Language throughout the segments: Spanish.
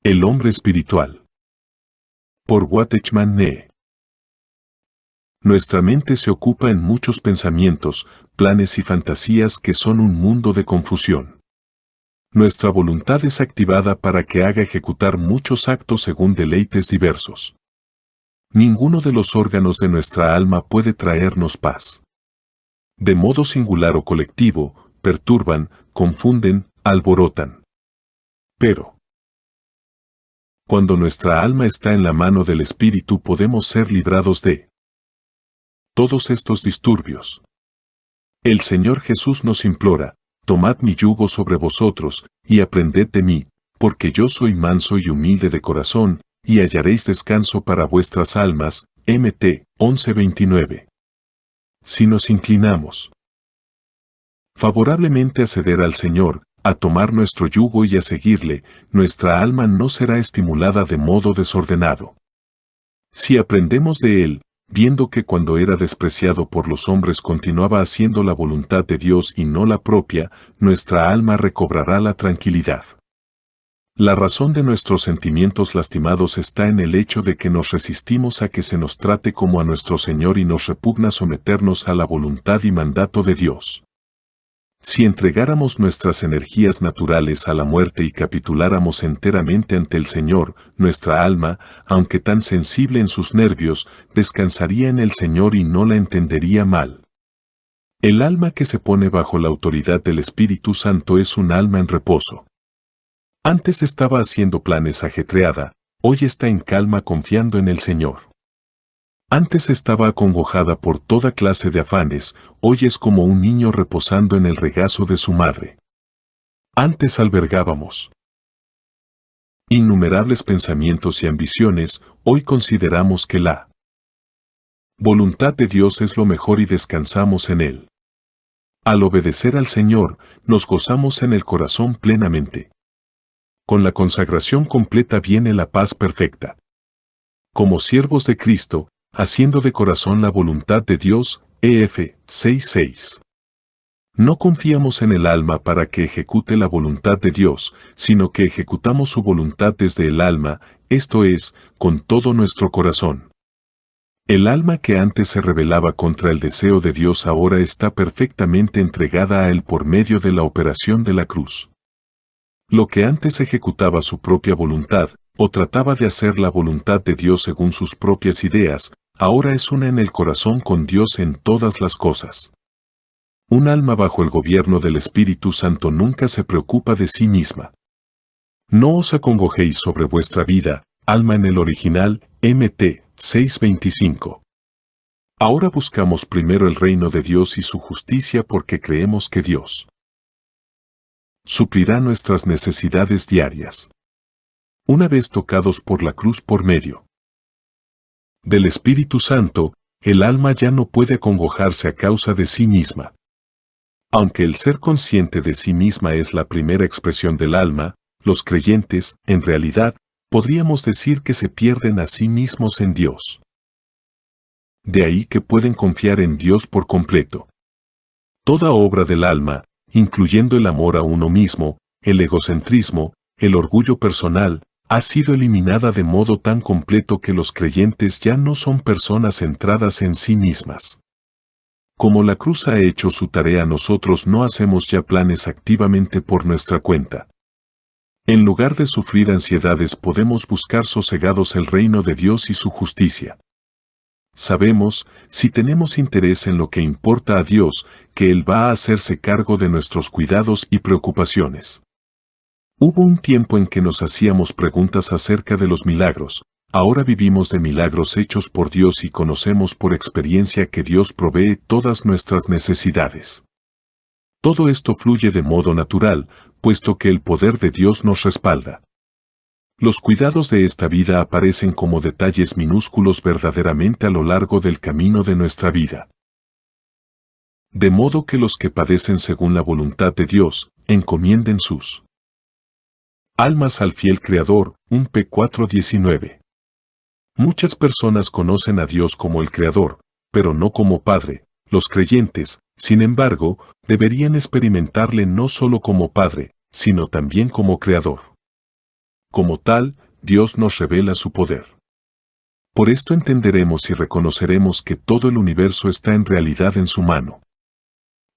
El hombre espiritual. Por Watchman Nee. Nuestra mente se ocupa en muchos pensamientos, planes y fantasías que son un mundo de confusión. Nuestra voluntad es activada para que haga ejecutar muchos actos según deleites diversos. Ninguno de los órganos de nuestra alma puede traernos paz. De modo singular o colectivo, perturban, confunden, alborotan. Pero, cuando nuestra alma está en la mano del Espíritu podemos ser librados de todos estos disturbios. El Señor Jesús nos implora, tomad mi yugo sobre vosotros, y aprended de mí, porque yo soy manso y humilde de corazón, y hallaréis descanso para vuestras almas. Mt. 11:29. Si nos inclinamos favorablemente a ceder al Señor, a tomar nuestro yugo y a seguirle, nuestra alma no será estimulada de modo desordenado. Si aprendemos de Él, viendo que cuando era despreciado por los hombres continuaba haciendo la voluntad de Dios y no la propia, nuestra alma recobrará la tranquilidad. La razón de nuestros sentimientos lastimados está en el hecho de que nos resistimos a que se nos trate como a nuestro Señor y nos repugna someternos a la voluntad y mandato de Dios. Si entregáramos nuestras energías naturales a la muerte y capituláramos enteramente ante el Señor, nuestra alma, aunque tan sensible en sus nervios, descansaría en el Señor y no la entendería mal. El alma que se pone bajo la autoridad del Espíritu Santo es un alma en reposo. Antes estaba haciendo planes ajetreada, hoy está en calma confiando en el Señor. Antes estaba acongojada por toda clase de afanes, hoy es como un niño reposando en el regazo de su madre. Antes albergábamos innumerables pensamientos y ambiciones, hoy consideramos que la voluntad de Dios es lo mejor y descansamos en Él. Al obedecer al Señor, nos gozamos en el corazón plenamente. Con la consagración completa viene la paz perfecta. Como siervos de Cristo, haciendo de corazón la voluntad de Dios, Ef. 6:6. No confiamos en el alma para que ejecute la voluntad de Dios, sino que ejecutamos su voluntad desde el alma, esto es, con todo nuestro corazón. El alma que antes se rebelaba contra el deseo de Dios ahora está perfectamente entregada a Él por medio de la operación de la cruz. Lo que antes ejecutaba su propia voluntad, o trataba de hacer la voluntad de Dios según sus propias ideas, ahora es una en el corazón con Dios en todas las cosas. Un alma bajo el gobierno del Espíritu Santo nunca se preocupa de sí misma. No os acongojéis sobre vuestra vida, alma en el original, Mt. 6:25. Ahora buscamos primero el reino de Dios y su justicia porque creemos que Dios suplirá nuestras necesidades diarias. Una vez tocados por la cruz por medio del Espíritu Santo, el alma ya no puede acongojarse a causa de sí misma. Aunque el ser consciente de sí misma es la primera expresión del alma, los creyentes, en realidad, podríamos decir que se pierden a sí mismos en Dios. De ahí que pueden confiar en Dios por completo. Toda obra del alma, incluyendo el amor a uno mismo, el egocentrismo, el orgullo personal, ha sido eliminada de modo tan completo que los creyentes ya no son personas centradas en sí mismas. Como la cruz ha hecho su tarea, nosotros no hacemos ya planes activamente por nuestra cuenta. En lugar de sufrir ansiedades podemos buscar sosegados el reino de Dios y su justicia. Sabemos, si tenemos interés en lo que importa a Dios, que Él va a hacerse cargo de nuestros cuidados y preocupaciones. Hubo un tiempo en que nos hacíamos preguntas acerca de los milagros, ahora vivimos de milagros hechos por Dios y conocemos por experiencia que Dios provee todas nuestras necesidades. Todo esto fluye de modo natural, puesto que el poder de Dios nos respalda. Los cuidados de esta vida aparecen como detalles minúsculos verdaderamente a lo largo del camino de nuestra vida. De modo que los que padecen según la voluntad de Dios, encomienden sus almas al fiel Creador. 1 P. 4:19. Muchas personas conocen a Dios como el Creador, pero no como Padre. Los creyentes, sin embargo, deberían experimentarle no solo como Padre, sino también como Creador. Como tal, Dios nos revela su poder. Por esto entenderemos y reconoceremos que todo el universo está en realidad en su mano.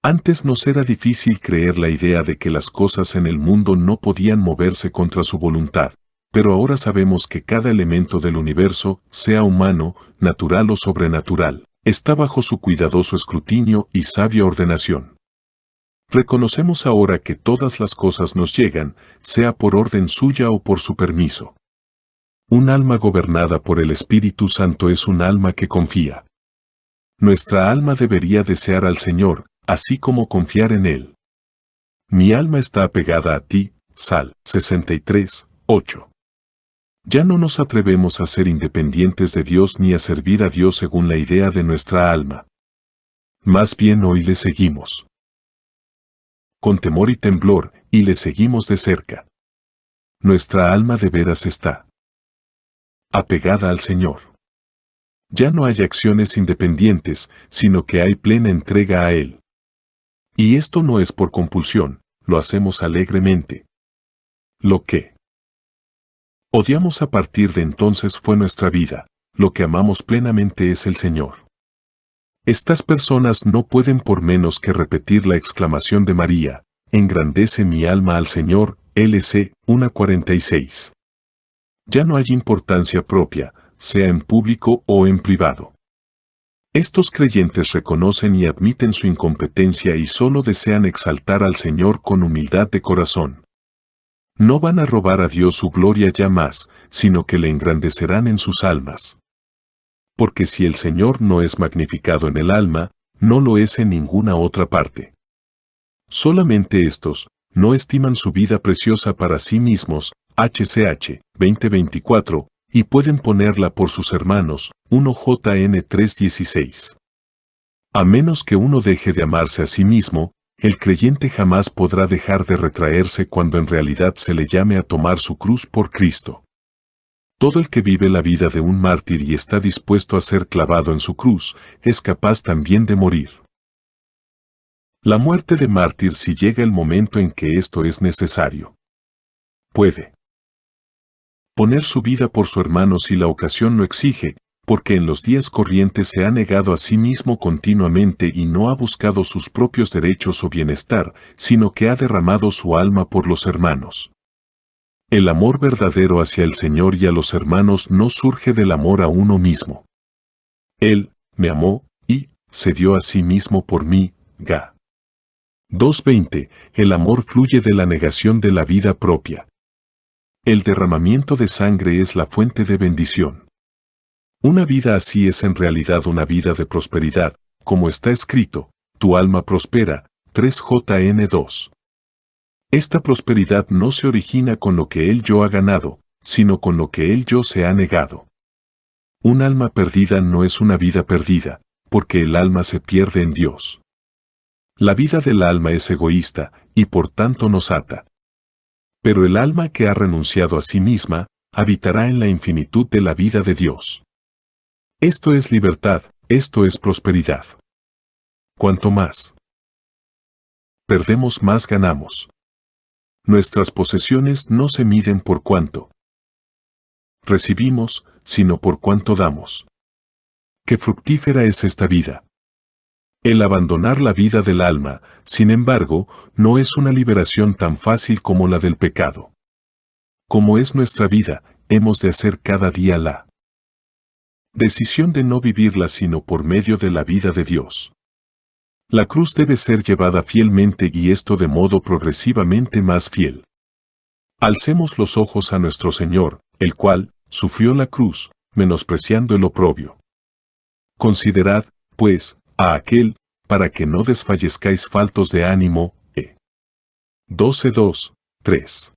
Antes nos era difícil creer la idea de que las cosas en el mundo no podían moverse contra su voluntad, pero ahora sabemos que cada elemento del universo, sea humano, natural o sobrenatural, está bajo su cuidadoso escrutinio y sabia ordenación. Reconocemos ahora que todas las cosas nos llegan, sea por orden suya o por su permiso. Un alma gobernada por el Espíritu Santo es un alma que confía. Nuestra alma debería desear al Señor, así como confiar en Él. Mi alma está apegada a ti, Sal 63, 8. Ya no nos atrevemos a ser independientes de Dios ni a servir a Dios según la idea de nuestra alma. Más bien hoy le seguimos con temor y temblor, y le seguimos de cerca. Nuestra alma de veras está apegada al Señor. Ya no hay acciones independientes, sino que hay plena entrega a Él. Y esto no es por compulsión, lo hacemos alegremente. Lo que odiamos a partir de entonces fue nuestra vida, lo que amamos plenamente es el Señor. Estas personas no pueden por menos que repetir la exclamación de María, engrandece mi alma al Señor, LC 1:46. Ya no hay importancia propia, sea en público o en privado. Estos creyentes reconocen y admiten su incompetencia y solo desean exaltar al Señor con humildad de corazón. No van a robar a Dios su gloria ya más, sino que le engrandecerán en sus almas. Porque si el Señor no es magnificado en el alma, no lo es en ninguna otra parte. Solamente estos no estiman su vida preciosa para sí mismos, HCH 20:24, y pueden ponerla por sus hermanos, 1 JN 3:16. A menos que uno deje de amarse a sí mismo, el creyente jamás podrá dejar de retraerse cuando en realidad se le llame a tomar su cruz por Cristo. Todo el que vive la vida de un mártir y está dispuesto a ser clavado en su cruz, es capaz también de morir. La muerte de mártir si llega el momento en que esto es necesario. Puede poner su vida por su hermano si la ocasión lo exige, porque en los días corrientes se ha negado a sí mismo continuamente y no ha buscado sus propios derechos o bienestar, sino que ha derramado su alma por los hermanos. El amor verdadero hacia el Señor y a los hermanos no surge del amor a uno mismo. Él me amó y se dio a sí mismo por mí, Ga. 2:20. El amor fluye de la negación de la vida propia. El derramamiento de sangre es la fuente de bendición. Una vida así es en realidad una vida de prosperidad, como está escrito, tu alma prospera, 3 JN 2. Esta prosperidad no se origina con lo que el yo ha ganado, sino con lo que el yo se ha negado. Un alma perdida no es una vida perdida, porque el alma se pierde en Dios. La vida del alma es egoísta, y por tanto nos ata. Pero el alma que ha renunciado a sí misma, habitará en la infinitud de la vida de Dios. Esto es libertad, esto es prosperidad. Cuanto más perdemos, más ganamos. Nuestras posesiones no se miden por cuánto recibimos, sino por cuánto damos. Qué fructífera es esta vida. El abandonar la vida del alma, sin embargo, no es una liberación tan fácil como la del pecado. Como es nuestra vida, hemos de hacer cada día la decisión de no vivirla sino por medio de la vida de Dios. La cruz debe ser llevada fielmente y esto de modo progresivamente más fiel. Alcemos los ojos a nuestro Señor, el cual sufrió la cruz, menospreciando el oprobio. Considerad, pues, a aquel, para que no desfallezcáis faltos de ánimo, 12:2, 3.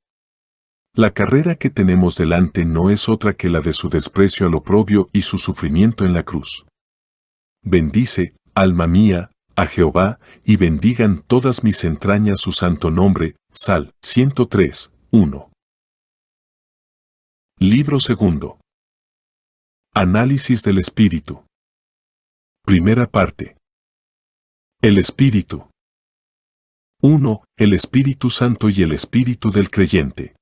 La carrera que tenemos delante no es otra que la de su desprecio al oprobio y su sufrimiento en la cruz. Bendice, alma mía, a Jehová, y bendigan todas mis entrañas su santo nombre. Sal 103, 1. Libro segundo. Análisis del Espíritu. Primera parte. El Espíritu. 1. El Espíritu Santo y el Espíritu del creyente.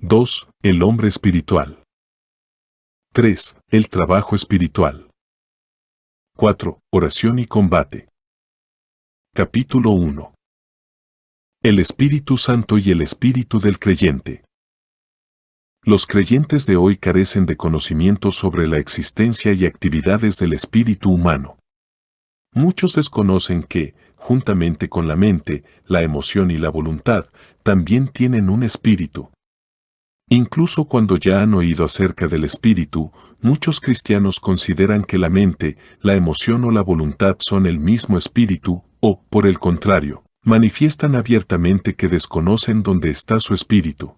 2. El hombre espiritual. 3. El trabajo espiritual. 4. Oración y combate. Capítulo 1. El Espíritu Santo y el Espíritu del creyente. Los creyentes de hoy carecen de conocimiento sobre la existencia y actividades del espíritu humano. Muchos desconocen que, juntamente con la mente, la emoción y la voluntad, también tienen un espíritu. Incluso cuando ya han oído acerca del espíritu, muchos cristianos consideran que la mente, la emoción o la voluntad son el mismo espíritu, o, por el contrario, manifiestan abiertamente que desconocen dónde está su espíritu.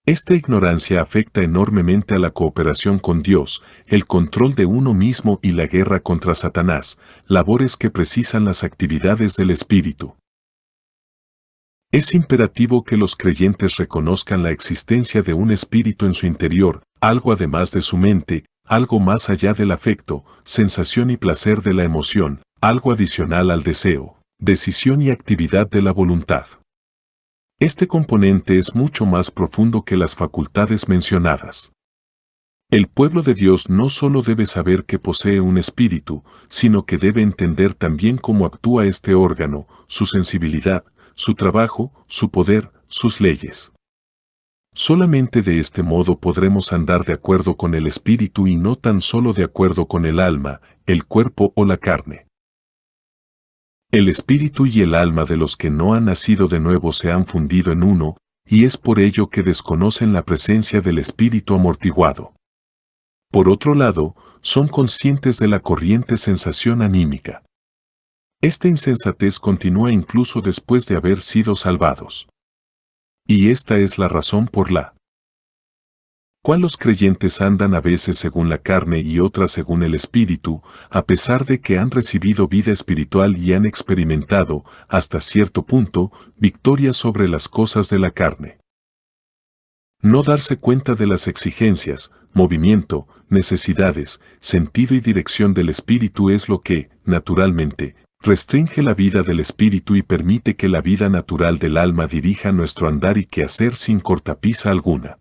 Esta ignorancia afecta enormemente a la cooperación con Dios, el control de uno mismo y la guerra contra Satanás, labores que precisan las actividades del espíritu. Es imperativo que los creyentes reconozcan la existencia de un espíritu en su interior, algo además de su mente, algo más allá del afecto, sensación y placer de la emoción, algo adicional al deseo, decisión y actividad de la voluntad. Este componente es mucho más profundo que las facultades mencionadas. El pueblo de Dios no solo debe saber que posee un espíritu, sino que debe entender también cómo actúa este órgano, su sensibilidad, su trabajo, su poder, sus leyes. Solamente de este modo podremos andar de acuerdo con el espíritu y no tan solo de acuerdo con el alma, el cuerpo o la carne. El espíritu y el alma de los que no han nacido de nuevo se han fundido en uno, y es por ello que desconocen la presencia del espíritu amortiguado. Por otro lado, son conscientes de la corriente sensación anímica. Esta insensatez continúa incluso después de haber sido salvados. Y esta es la razón por la cual los creyentes andan a veces según la carne y otras según el espíritu, a pesar de que han recibido vida espiritual y han experimentado, hasta cierto punto, victoria sobre las cosas de la carne. No darse cuenta de las exigencias, movimiento, necesidades, sentido y dirección del espíritu es lo que, naturalmente, restringe la vida del espíritu y permite que la vida natural del alma dirija nuestro andar y quehacer sin cortapisa alguna.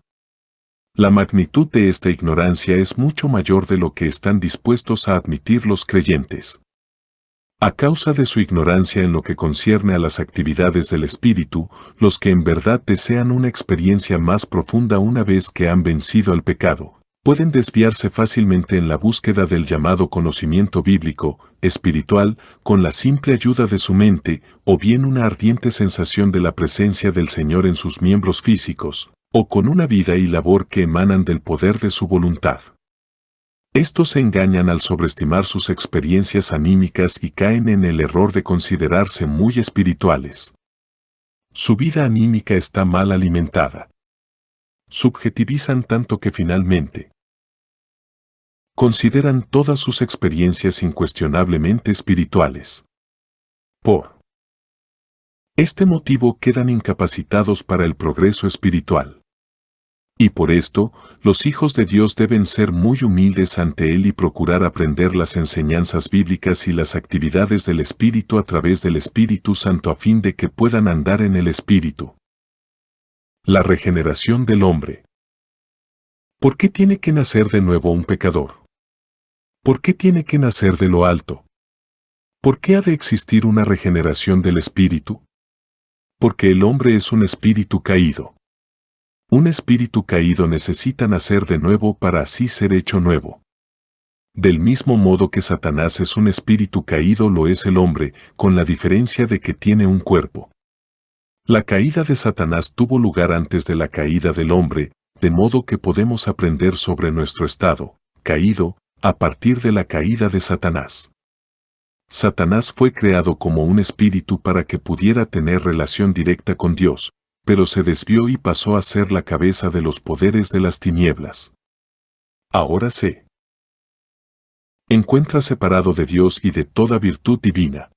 La magnitud de esta ignorancia es mucho mayor de lo que están dispuestos a admitir los creyentes. A causa de su ignorancia en lo que concierne a las actividades del espíritu, los que en verdad desean una experiencia más profunda una vez que han vencido al pecado, pueden desviarse fácilmente en la búsqueda del llamado conocimiento bíblico, espiritual, con la simple ayuda de su mente, o bien una ardiente sensación de la presencia del Señor en sus miembros físicos, o con una vida y labor que emanan del poder de su voluntad. Estos se engañan al sobreestimar sus experiencias anímicas y caen en el error de considerarse muy espirituales. Su vida anímica está mal alimentada. Subjetivizan tanto que finalmente consideran todas sus experiencias incuestionablemente espirituales. Por este motivo quedan incapacitados para el progreso espiritual. Y por esto, los hijos de Dios deben ser muy humildes ante Él y procurar aprender las enseñanzas bíblicas y las actividades del Espíritu a través del Espíritu Santo a fin de que puedan andar en el Espíritu. La regeneración del hombre. ¿Por qué tiene que nacer de nuevo un pecador? ¿Por qué tiene que nacer de lo alto? ¿Por qué ha de existir una regeneración del Espíritu? Porque el hombre es un espíritu caído. Un espíritu caído necesita nacer de nuevo para así ser hecho nuevo. Del mismo modo que Satanás es un espíritu caído lo es el hombre, con la diferencia de que tiene un cuerpo. La caída de Satanás tuvo lugar antes de la caída del hombre, de modo que podemos aprender sobre nuestro estado, caído, a partir de la caída de Satanás. Satanás fue creado como un espíritu para que pudiera tener relación directa con Dios, pero se desvió y pasó a ser la cabeza de los poderes de las tinieblas. Ahora se encuentra separado de Dios y de toda virtud divina.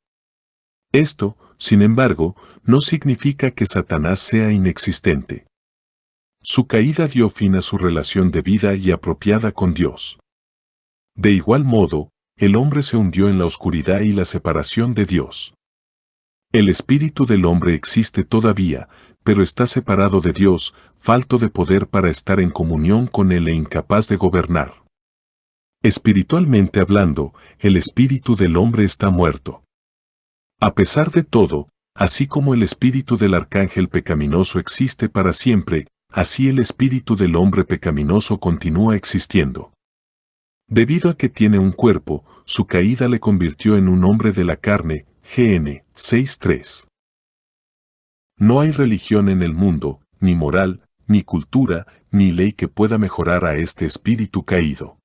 Esto, sin embargo, no significa que Satanás sea inexistente. Su caída dio fin a su relación debida y apropiada con Dios. De igual modo, el hombre se hundió en la oscuridad y la separación de Dios. El espíritu del hombre existe todavía, pero está separado de Dios, falto de poder para estar en comunión con Él e incapaz de gobernar. Espiritualmente hablando, el espíritu del hombre está muerto. A pesar de todo, así como el espíritu del arcángel pecaminoso existe para siempre, así el espíritu del hombre pecaminoso continúa existiendo. Debido a que tiene un cuerpo, su caída le convirtió en un hombre de la carne, GN 6:3. No hay religión en el mundo, ni moral, ni cultura, ni ley que pueda mejorar a este espíritu caído.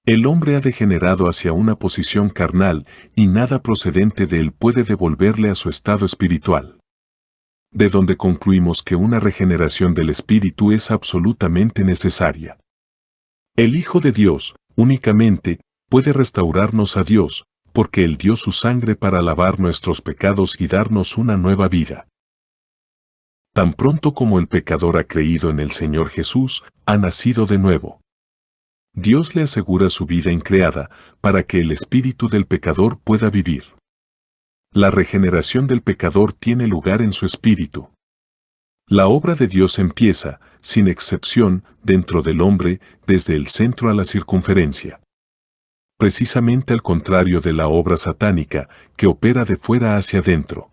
El hombre ha degenerado hacia una posición carnal, y nada procedente de él puede devolverle a su estado espiritual. De donde concluimos que una regeneración del espíritu es absolutamente necesaria. El Hijo de Dios, únicamente, puede restaurarnos a Dios, porque Él dio su sangre para lavar nuestros pecados y darnos una nueva vida. Tan pronto como el pecador ha creído en el Señor Jesús, ha nacido de nuevo. Dios le asegura su vida increada, para que el espíritu del pecador pueda vivir. La regeneración del pecador tiene lugar en su espíritu. La obra de Dios empieza, sin excepción, dentro del hombre, desde el centro a la circunferencia. Precisamente al contrario de la obra satánica, que opera de fuera hacia adentro.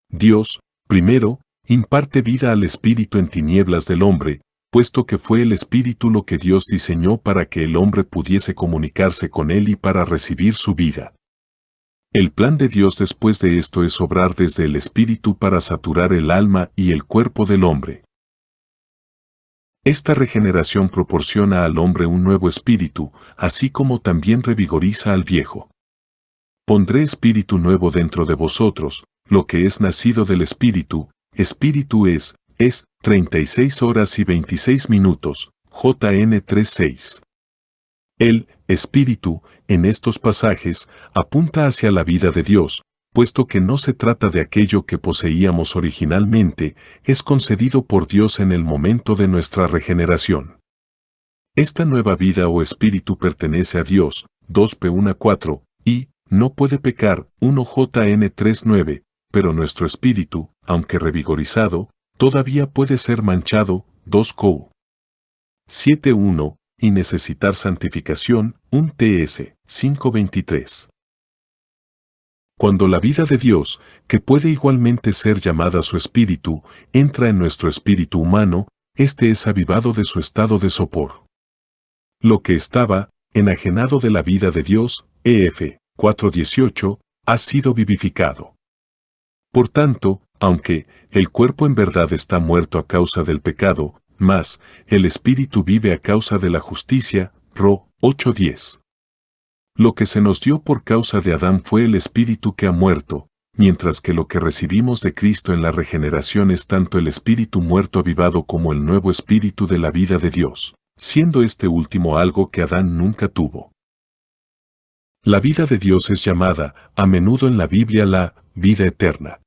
Dios, primero, imparte vida al espíritu en tinieblas del hombre, puesto que fue el espíritu lo que Dios diseñó para que el hombre pudiese comunicarse con él y para recibir su vida. El plan de Dios después de esto es obrar desde el espíritu para saturar el alma y el cuerpo del hombre. Esta regeneración proporciona al hombre un nuevo espíritu, así como también revigoriza al viejo. Pondré espíritu nuevo dentro de vosotros, lo que es nacido del espíritu es 36 horas y 26 minutos, JN 3:6. El espíritu, en estos pasajes, apunta hacia la vida de Dios, puesto que no se trata de aquello que poseíamos originalmente, es concedido por Dios en el momento de nuestra regeneración. Esta nueva vida o espíritu pertenece a Dios, 2 P 1:4, y no puede pecar, 1 JN 3:9, pero nuestro espíritu, aunque revigorizado, todavía puede ser manchado, 2 Co. 7:1, y necesitar santificación, 1 TS 5:23. Cuando la vida de Dios, que puede igualmente ser llamada su espíritu, entra en nuestro espíritu humano, este es avivado de su estado de sopor. Lo que estaba enajenado de la vida de Dios, EF 4:18, ha sido vivificado. Por tanto, aunque el cuerpo en verdad está muerto a causa del pecado, mas el espíritu vive a causa de la justicia, Ro 8:10. Lo que se nos dio por causa de Adán fue el espíritu que ha muerto, mientras que lo que recibimos de Cristo en la regeneración es tanto el espíritu muerto avivado como el nuevo espíritu de la vida de Dios, siendo este último algo que Adán nunca tuvo. La vida de Dios es llamada, a menudo en la Biblia, la vida eterna.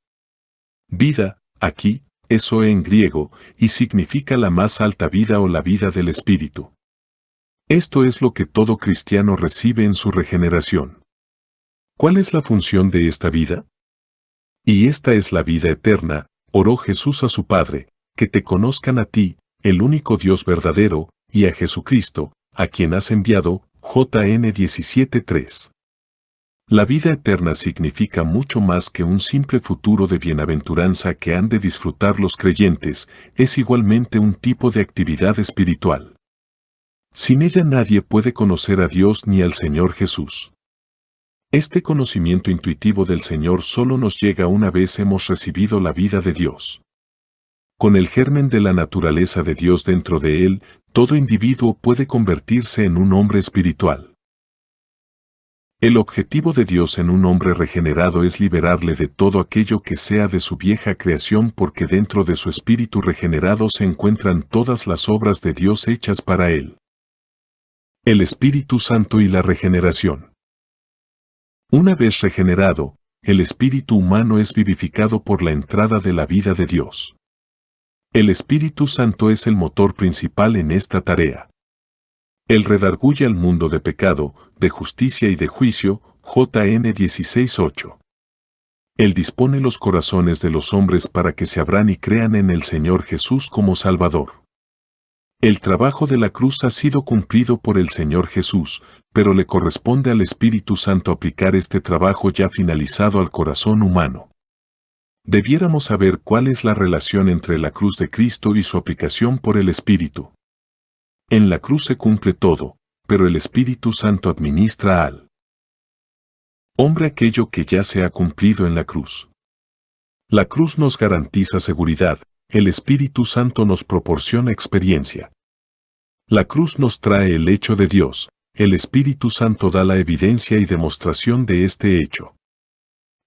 Vida, aquí, es zoe en griego, y significa la más alta vida o la vida del espíritu. Esto es lo que todo cristiano recibe en su regeneración. ¿Cuál es la función de esta vida? Y esta es la vida eterna, oró Jesús a su Padre, que te conozcan a ti, el único Dios verdadero, y a Jesucristo, a quien has enviado, JN 17:3. La vida eterna significa mucho más que un simple futuro de bienaventuranza que han de disfrutar los creyentes, es igualmente un tipo de actividad espiritual. Sin ella nadie puede conocer a Dios ni al Señor Jesús. Este conocimiento intuitivo del Señor solo nos llega una vez hemos recibido la vida de Dios. Con el germen de la naturaleza de Dios dentro de él, todo individuo puede convertirse en un hombre espiritual. El objetivo de Dios en un hombre regenerado es liberarle de todo aquello que sea de su vieja creación, porque dentro de su espíritu regenerado se encuentran todas las obras de Dios hechas para él. El Espíritu Santo y la regeneración. Una vez regenerado, el espíritu humano es vivificado por la entrada de la vida de Dios. El Espíritu Santo es el motor principal en esta tarea. Él redarguye al mundo de pecado, de justicia y de juicio, JN 16:8. Él dispone los corazones de los hombres para que se abran y crean en el Señor Jesús como Salvador. El trabajo de la cruz ha sido cumplido por el Señor Jesús, pero le corresponde al Espíritu Santo aplicar este trabajo ya finalizado al corazón humano. Debiéramos saber cuál es la relación entre la cruz de Cristo y su aplicación por el Espíritu. En la cruz se cumple todo, pero el Espíritu Santo administra al hombre aquello que ya se ha cumplido en la cruz. La cruz nos garantiza seguridad, el Espíritu Santo nos proporciona experiencia. La cruz nos trae el hecho de Dios, el Espíritu Santo da la evidencia y demostración de este hecho.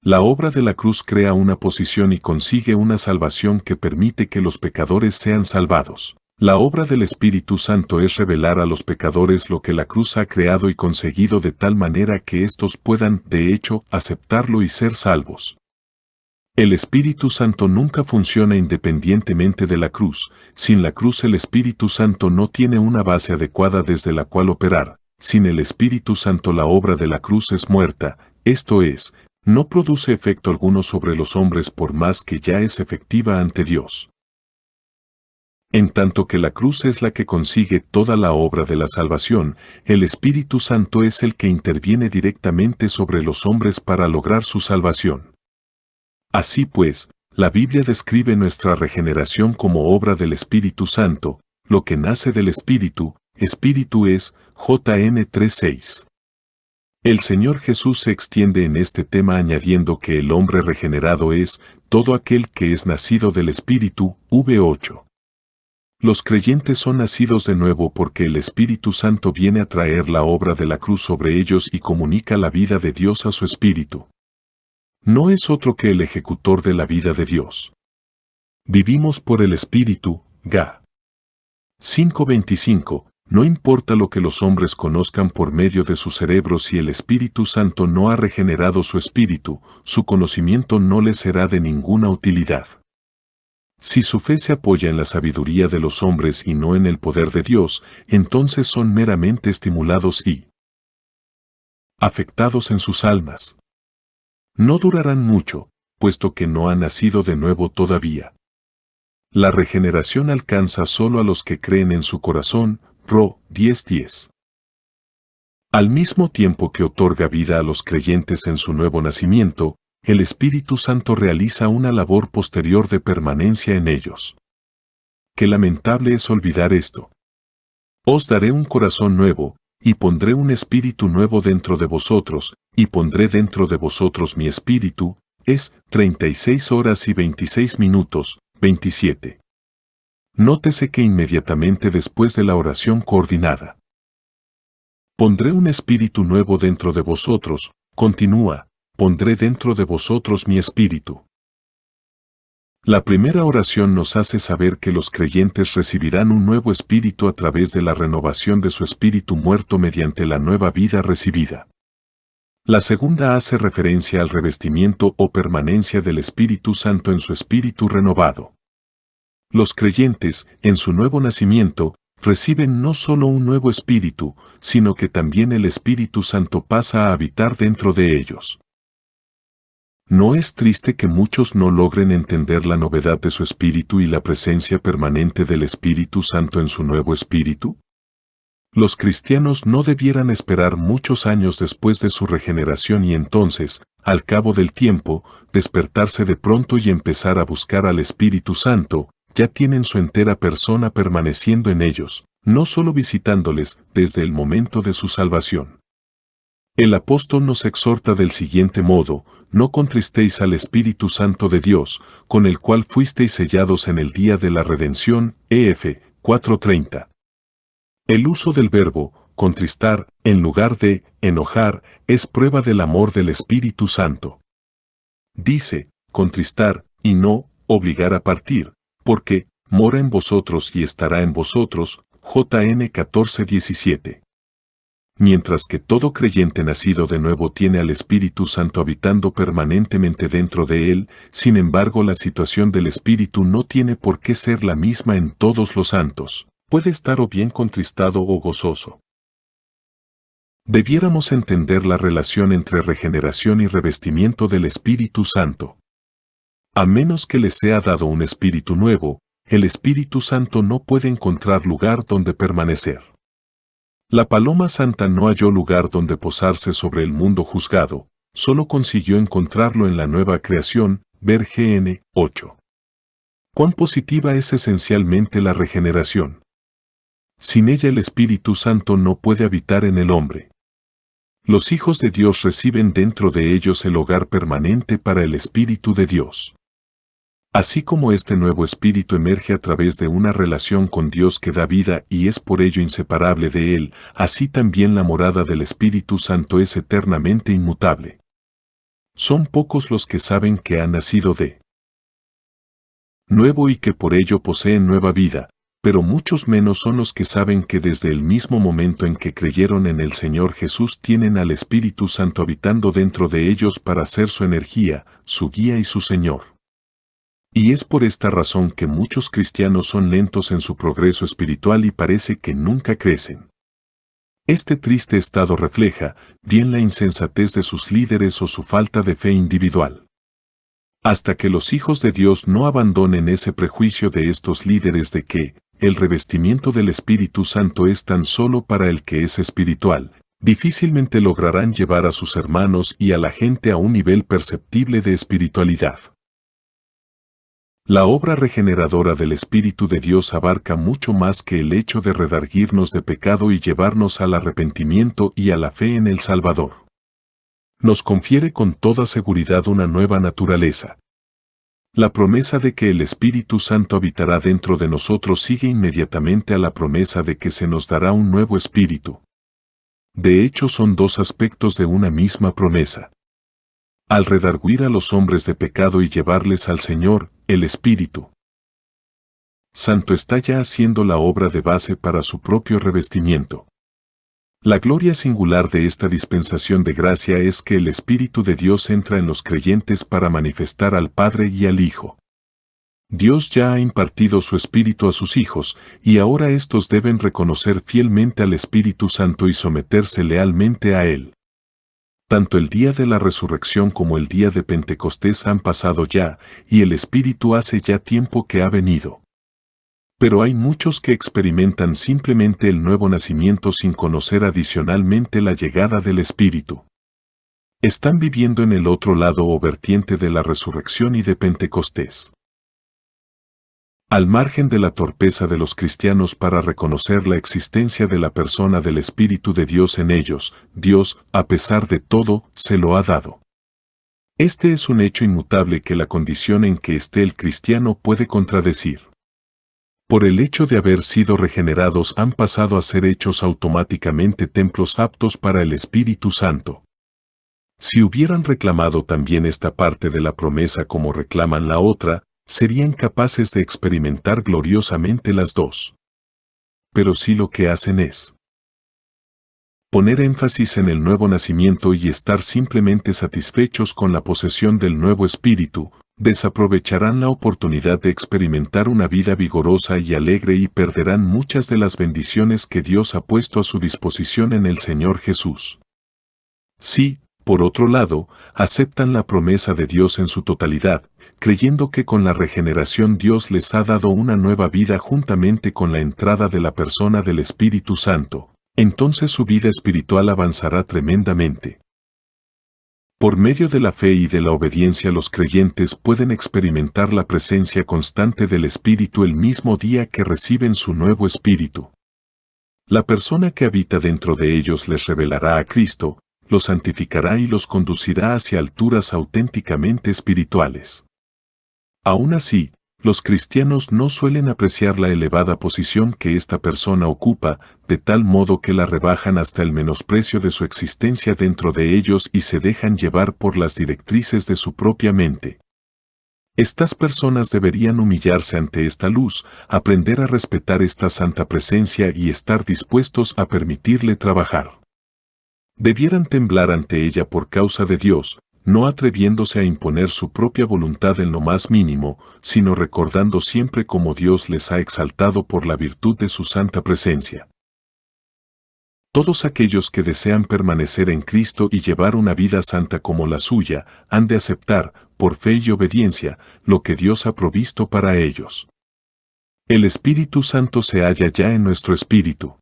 La obra de la cruz crea una posición y consigue una salvación que permite que los pecadores sean salvados. La obra del Espíritu Santo es revelar a los pecadores lo que la cruz ha creado y conseguido de tal manera que éstos puedan, de hecho, aceptarlo y ser salvos. El Espíritu Santo nunca funciona independientemente de la cruz. Sin la cruz el Espíritu Santo no tiene una base adecuada desde la cual operar. Sin el Espíritu Santo la obra de la cruz es muerta, esto es, no produce efecto alguno sobre los hombres por más que ya es efectiva ante Dios. En tanto que la cruz es la que consigue toda la obra de la salvación, el Espíritu Santo es el que interviene directamente sobre los hombres para lograr su salvación. Así pues, la Biblia describe nuestra regeneración como obra del Espíritu Santo, lo que nace del Espíritu, Espíritu es, Jn 3:6. El Señor Jesús se extiende en este tema añadiendo que el hombre regenerado es, todo aquel que es nacido del Espíritu, v8. Los creyentes son nacidos de nuevo porque el Espíritu Santo viene a traer la obra de la cruz sobre ellos y comunica la vida de Dios a su espíritu. No es otro que el ejecutor de la vida de Dios. Vivimos por el Espíritu, Ga. 5:25, no importa lo que los hombres conozcan por medio de su cerebro si el Espíritu Santo no ha regenerado su espíritu, su conocimiento no les será de ninguna utilidad. Si su fe se apoya en la sabiduría de los hombres y no en el poder de Dios, entonces son meramente estimulados y afectados en sus almas. No durarán mucho, puesto que no han nacido de nuevo todavía. La regeneración alcanza solo a los que creen en su corazón, Ro 10:10. Al mismo tiempo que otorga vida a los creyentes en su nuevo nacimiento, el Espíritu Santo realiza una labor posterior de permanencia en ellos. Qué lamentable es olvidar esto. Os daré un corazón nuevo, y pondré un espíritu nuevo dentro de vosotros, y pondré dentro de vosotros mi espíritu, es 36:26, 27. Nótese que inmediatamente después de la oración coordinada, pondré un espíritu nuevo dentro de vosotros, continúa, pondré dentro de vosotros mi espíritu. La primera oración nos hace saber que los creyentes recibirán un nuevo espíritu a través de la renovación de su espíritu muerto mediante la nueva vida recibida. La segunda hace referencia al revestimiento o permanencia del Espíritu Santo en su espíritu renovado. Los creyentes, en su nuevo nacimiento, reciben no solo un nuevo espíritu, sino que también el Espíritu Santo pasa a habitar dentro de ellos. ¿No es triste que muchos no logren entender la novedad de su espíritu y la presencia permanente del Espíritu Santo en su nuevo espíritu? Los cristianos no debieran esperar muchos años después de su regeneración y entonces, al cabo del tiempo, despertarse de pronto y empezar a buscar al Espíritu Santo. Ya tienen su entera persona permaneciendo en ellos, no solo visitándoles desde el momento de su salvación. El apóstol nos exhorta del siguiente modo: no contristéis al Espíritu Santo de Dios, con el cual fuisteis sellados en el día de la redención, EF 4:30. El uso del verbo contristar, en lugar de enojar, es prueba del amor del Espíritu Santo. Dice contristar y no obligar a partir, porque mora en vosotros y estará en vosotros, JN 14:17. Mientras que todo creyente nacido de nuevo tiene al Espíritu Santo habitando permanentemente dentro de él, sin embargo la situación del Espíritu no tiene por qué ser la misma en todos los santos. Puede estar o bien contristado o gozoso. Debiéramos entender la relación entre regeneración y revestimiento del Espíritu Santo. A menos que les sea dado un espíritu nuevo, el Espíritu Santo no puede encontrar lugar donde permanecer. La paloma santa no halló lugar donde posarse sobre el mundo juzgado, solo consiguió encontrarlo en la nueva creación, ver GN 8. ¿Cuán positiva es esencialmente la regeneración? Sin ella el Espíritu Santo no puede habitar en el hombre. Los hijos de Dios reciben dentro de ellos el hogar permanente para el Espíritu de Dios. Así como este nuevo espíritu emerge a través de una relación con Dios que da vida y es por ello inseparable de Él, así también la morada del Espíritu Santo es eternamente inmutable. Son pocos los que saben que han nacido de nuevo y que por ello poseen nueva vida, pero muchos menos son los que saben que desde el mismo momento en que creyeron en el Señor Jesús tienen al Espíritu Santo habitando dentro de ellos para ser su energía, su guía y su Señor. Y es por esta razón que muchos cristianos son lentos en su progreso espiritual y parece que nunca crecen. Este triste estado refleja bien la insensatez de sus líderes o su falta de fe individual. Hasta que los hijos de Dios no abandonen ese prejuicio de estos líderes de que el revestimiento del Espíritu Santo es tan solo para el que es espiritual, difícilmente lograrán llevar a sus hermanos y a la gente a un nivel perceptible de espiritualidad. La obra regeneradora del Espíritu de Dios abarca mucho más que el hecho de redarguirnos de pecado y llevarnos al arrepentimiento y a la fe en el Salvador. Nos confiere con toda seguridad una nueva naturaleza. La promesa de que el Espíritu Santo habitará dentro de nosotros sigue inmediatamente a la promesa de que se nos dará un nuevo espíritu. De hecho, son dos aspectos de una misma promesa. Al redarguir a los hombres de pecado y llevarles al Señor, el Espíritu Santo está ya haciendo la obra de base para su propio revestimiento. La gloria singular de esta dispensación de gracia es que el Espíritu de Dios entra en los creyentes para manifestar al Padre y al Hijo. Dios ya ha impartido su Espíritu a sus hijos, y ahora éstos deben reconocer fielmente al Espíritu Santo y someterse lealmente a Él. Tanto el día de la resurrección como el día de Pentecostés han pasado ya, y el Espíritu hace ya tiempo que ha venido. Pero hay muchos que experimentan simplemente el nuevo nacimiento sin conocer adicionalmente la llegada del Espíritu. Están viviendo en el otro lado o vertiente de la resurrección y de Pentecostés. Al margen de la torpeza de los cristianos para reconocer la existencia de la persona del Espíritu de Dios en ellos, Dios, a pesar de todo, se lo ha dado. Este es un hecho inmutable que la condición en que esté el cristiano puede contradecir. Por el hecho de haber sido regenerados han pasado a ser hechos automáticamente templos aptos para el Espíritu Santo. Si hubieran reclamado también esta parte de la promesa como reclaman la otra, serían capaces de experimentar gloriosamente las dos. Pero si lo que hacen es poner énfasis en el nuevo nacimiento y estar simplemente satisfechos con la posesión del nuevo espíritu, desaprovecharán la oportunidad de experimentar una vida vigorosa y alegre y perderán muchas de las bendiciones que Dios ha puesto a su disposición en el Señor Jesús. Sí, por otro lado, aceptan la promesa de Dios en su totalidad, creyendo que con la regeneración Dios les ha dado una nueva vida juntamente con la entrada de la persona del Espíritu Santo. Entonces su vida espiritual avanzará tremendamente. Por medio de la fe y de la obediencia los creyentes pueden experimentar la presencia constante del Espíritu el mismo día que reciben su nuevo Espíritu. La persona que habita dentro de ellos les revelará a Cristo, los santificará y los conducirá hacia alturas auténticamente espirituales. Aún así, los cristianos no suelen apreciar la elevada posición que esta persona ocupa, de tal modo que la rebajan hasta el menosprecio de su existencia dentro de ellos y se dejan llevar por las directrices de su propia mente. Estas personas deberían humillarse ante esta luz, aprender a respetar esta santa presencia y estar dispuestos a permitirle trabajar. Debieran temblar ante ella por causa de Dios, no atreviéndose a imponer su propia voluntad en lo más mínimo, sino recordando siempre cómo Dios les ha exaltado por la virtud de su santa presencia. Todos aquellos que desean permanecer en Cristo y llevar una vida santa como la suya, han de aceptar, por fe y obediencia, lo que Dios ha provisto para ellos. El Espíritu Santo se halla ya en nuestro espíritu.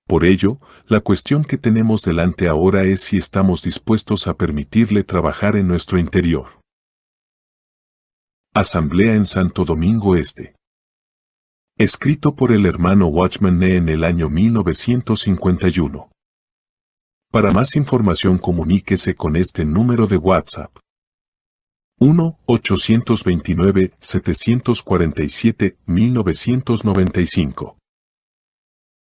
Por ello, la cuestión que tenemos delante ahora es si estamos dispuestos a permitirle trabajar en nuestro interior. Asamblea en Santo Domingo Este. Escrito por el hermano Watchman Nee en el año 1951. Para más información comuníquese con este número de WhatsApp. 1-829-747-1995.